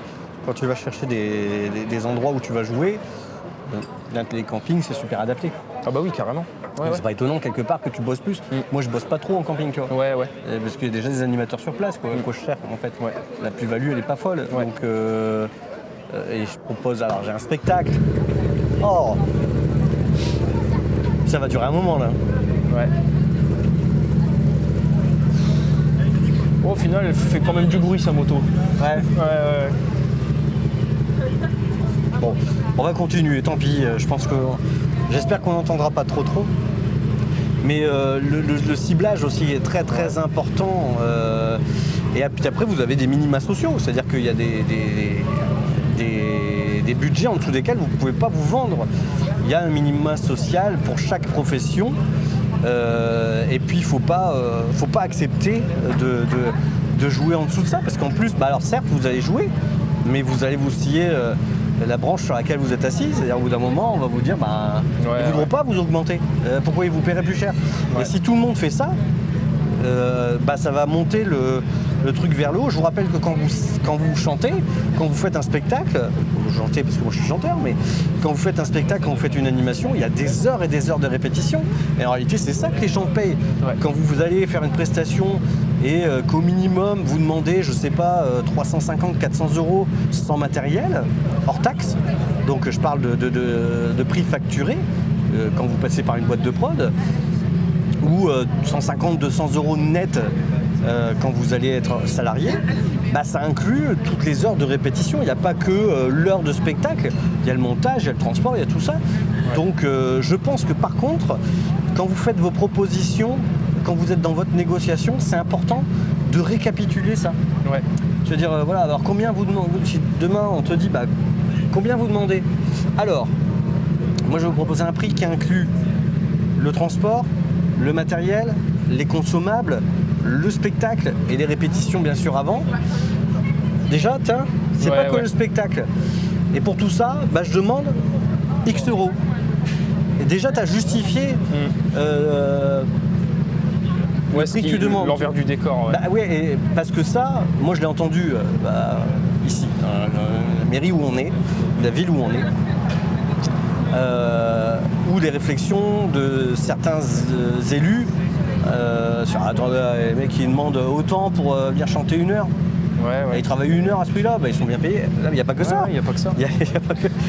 endroits où tu vas jouer, les campings, c'est super adapté. Ah bah oui, carrément. Ouais, C'est pas étonnant quelque part que tu bosses plus. Moi, je bosse pas trop en camping, tu vois. Ouais, ouais. Parce qu'il y a déjà des animateurs sur place, quoi, cher en fait. Ouais. La plus-value, elle est pas folle. Ouais. Donc, et je propose, alors j'ai un spectacle. Oh, ça va durer un moment là. Ouais. Oh, au final, elle fait quand même du bruit sa moto. Ouais. Ouais. Bon, on va continuer, tant pis. J'espère qu'on n'entendra pas trop. Mais le ciblage aussi est très très important. Et puis après, vous avez des minima sociaux, c'est-à-dire qu'il y a des budgets en dessous desquels vous ne pouvez pas vous vendre. Il y a un minima social pour chaque profession. Et puis il faut pas accepter de jouer en dessous de ça, parce qu'en plus, alors certes vous allez jouer, mais vous allez vous scier la branche sur laquelle vous êtes assis. C'est-à-dire au bout d'un moment, on va vous dire ils ne voudront pas vous augmenter. Pourquoi ils vous paieraient plus cher? Et si tout le monde fait ça, ça va monter le truc vers le haut. Je vous rappelle que quand vous chantez, quand vous faites un spectacle, vous chantez parce que moi je suis chanteur, mais quand vous faites un spectacle, quand vous faites une animation, il y a des heures et des heures de répétition. Et en réalité, c'est ça que les gens payent. Ouais. Quand vous allez faire une prestation et qu'au minimum vous demandez, je sais pas, 350, 400 € sans matériel, hors taxe, donc je parle de prix facturé quand vous passez par une boîte de prod, ou 150, 200 € net quand vous allez être salarié, ça inclut toutes les heures de répétition. Il n'y a pas que l'heure de spectacle, il y a le montage, il y a le transport, il y a tout ça. Ouais. Donc je pense que par contre, quand vous faites vos propositions, quand vous êtes dans votre négociation, c'est important de récapituler ça. Ouais. Je veux dire, voilà, alors combien vous demandez, si demain on te dit, combien vous demandez? Alors, moi je vais vous proposer un prix qui inclut le transport, le matériel, les consommables, le spectacle et les répétitions bien sûr avant. Déjà, c'est pas que le spectacle. Et pour tout ça, je demande X €. Et déjà, tu as justifié le prix que tu demandes. L'envers du décor. Ouais, parce que ça, moi je l'ai entendu ici, dans la mairie où on est, la ville où on est. Ou les réflexions de certains élus les mecs qui demandent autant pour venir chanter 1 heure. Ouais. Ils travaillent 1 heure à ce prix-là, ils sont bien payés. Là, il n'y a pas que ça. Il n'y a pas que ça.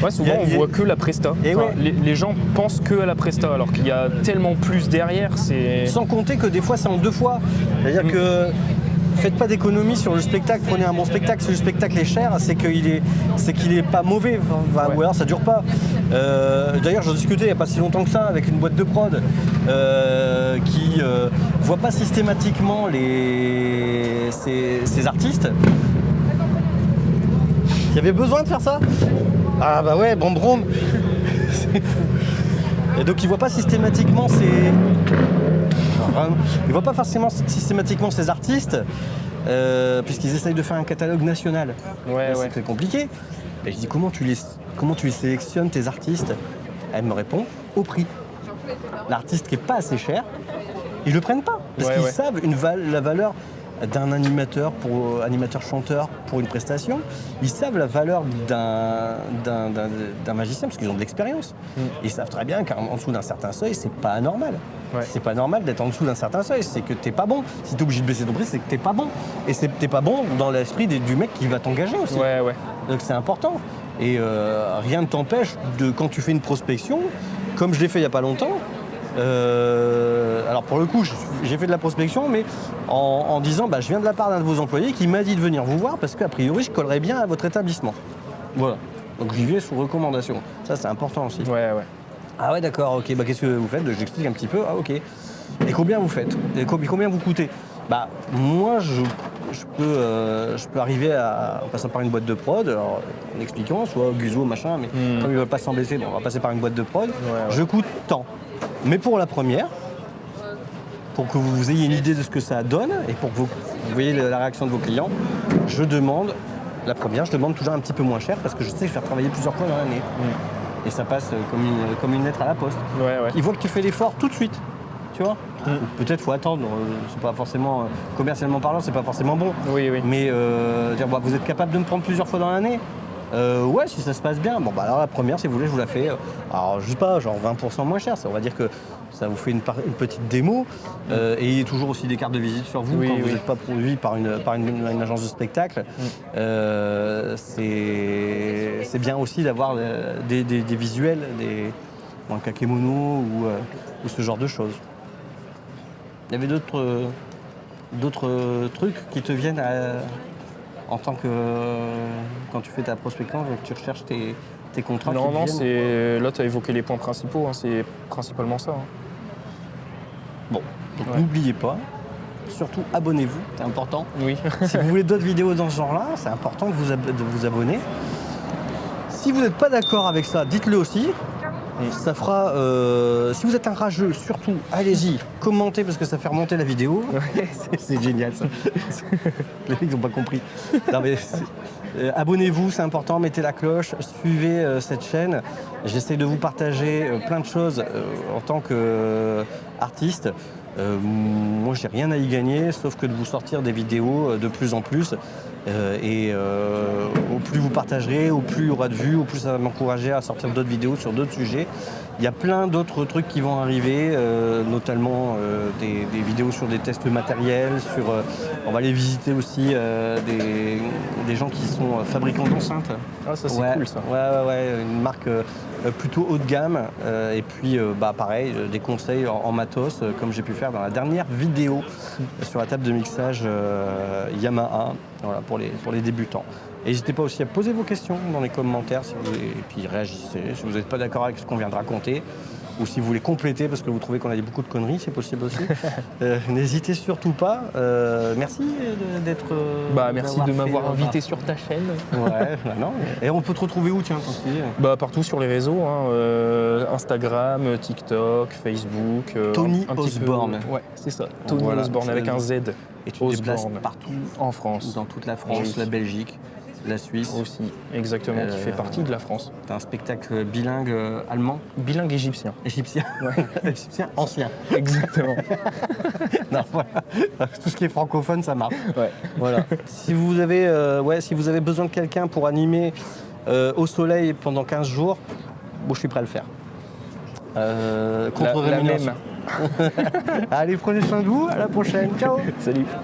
Souvent, on voit que la presta. Les gens pensent que à la presta, alors qu'il y a tellement plus derrière. Sans compter que des fois, c'est en 2 fois. C'est-à-dire que faites pas d'économie sur le spectacle, prenez un bon spectacle. Si le spectacle est cher, c'est qu'il est pas mauvais, ou alors ça dure pas. D'ailleurs, j'en discutais il n'y a pas si longtemps que ça avec une boîte de prod qui voit pas systématiquement ces artistes. Il y avait besoin de faire ça? Ah bah ouais, brom brom. C'est fou. Et donc ils voient pas systématiquement ils voient pas forcément systématiquement ces artistes, puisqu'ils essayent de faire un catalogue national. C'est très compliqué. Et je dis comment tu les sélectionnes tes artistes? Elle me répond au prix. L'artiste qui est pas assez cher, ils le prennent pas parce qu'ils savent la valeur d'un animateur chanteur pour une prestation. Ils savent la valeur d'un magicien parce qu'ils ont de l'expérience. Ils savent très bien qu'en dessous d'un certain seuil, c'est pas anormal. C'est pas normal d'être en dessous d'un certain seuil, c'est que t'es pas bon. Si t'es obligé de baisser ton prix, c'est que t'es pas bon. Et t'es pas bon dans l'esprit du mec qui va t'engager aussi. Donc c'est important. Et rien ne t'empêche quand tu fais une prospection, comme je l'ai fait il y a pas longtemps. Alors pour le coup, j'ai fait de la prospection, mais en disant je viens de la part d'un de vos employés qui m'a dit de venir vous voir parce qu'a priori je collerais bien à votre établissement. Voilà. Donc j'y vais sous recommandation. Ça c'est important aussi. Ah ouais, d'accord, ok. Qu'est-ce que vous faites? J'explique un petit peu. Ah ok. Et combien vous faites? Et combien vous coûtez? Bah, moi, je peux arriver en passant par une boîte de prod, alors, en expliquant, soit Guzo, machin, mais comme ils ne veulent pas s'embêter, bon, on va passer par une boîte de prod. Je coûte tant. Mais pour la première, pour que vous ayez une idée de ce que ça donne et pour que vous voyez la réaction de vos clients, je demande toujours un petit peu moins cher parce que je sais que je vais faire travailler plusieurs fois dans l'année. Et ça passe comme une lettre à la poste. Ils voient que tu fais l'effort tout de suite, tu vois. Peut-être faut attendre, c'est pas forcément, commercialement parlant, c'est pas forcément bon. Oui. Mais dire, bah, vous êtes capable de me prendre plusieurs fois dans l'année? Ouais, si ça se passe bien. Bon, bah alors la première, si vous voulez, je vous la fais. Alors, je sais pas, genre 20% moins cher. On va dire que ça vous fait une petite démo. Et il y a toujours aussi des cartes de visite sur vous quand vous n'êtes pas produit par une agence de spectacle. C'est bien aussi d'avoir des visuels, un kakémono ou ce genre de choses. Il y avait d'autres trucs qui te viennent en tant que quand tu fais ta prospection, que tu recherches tes contrats? Non, là tu as évoqué les points principaux, c'est principalement ça. Bon, donc n'oubliez pas, surtout abonnez-vous, c'est important. Oui. Si vous voulez d'autres vidéos dans ce genre-là, c'est important de vous abonner. Si vous n'êtes pas d'accord avec ça, dites-le aussi. Ça fera. Si vous êtes un rageux, surtout, allez-y, commentez parce que ça fait remonter la vidéo. C'est génial ça. Les mecs n'ont pas compris. Non, mais abonnez-vous, c'est important, mettez la cloche, suivez cette chaîne. J'essaie de vous partager plein de choses en tant qu'artiste. Moi, j'ai rien à y gagner, sauf que de vous sortir des vidéos de plus en plus. Au plus vous partagerez, au plus il y aura de vues, au plus ça va m'encourager à sortir d'autres vidéos sur d'autres sujets. Il y a plein d'autres trucs qui vont arriver, notamment des vidéos sur des tests matériels, on va aller visiter aussi des gens qui sont fabricants d'enceintes. Ah, ça c'est cool ça. Ouais, une marque plutôt haut de gamme. Et puis pareil, des conseils en matos, comme j'ai pu faire dans la dernière vidéo sur la table de mixage Yamaha, voilà, pour les débutants. Et n'hésitez pas aussi à poser vos questions dans les commentaires et puis réagissez. Si vous n'êtes pas d'accord avec ce qu'on vient de raconter, ou si vous voulez compléter parce que vous trouvez qu'on a dit beaucoup de conneries, c'est possible aussi. N'hésitez surtout pas. Merci d'être. Merci de m'avoir invité sur ta chaîne. Ouais, non. Et on peut te retrouver où, tiens, partout sur les réseaux, Instagram, TikTok, Facebook. Tony Osborne. Ouais, c'est ça. Tony Osborne avec un Z. Et tu te déplaces partout en France. Dans toute la France, la Belgique, la Suisse. Aussi, exactement, qui fait partie de la France. C'est un spectacle bilingue allemand? Bilingue égyptien. Égyptien. Ouais. Égyptien ancien. Exactement. Non, voilà. Tout ce qui est francophone, ça marche. Ouais. Voilà. Si vous avez besoin de quelqu'un pour animer au soleil pendant 15 jours, je suis prêt à le faire. Contre la même. Allez, prenez soin de vous. À la prochaine. Ciao. Salut.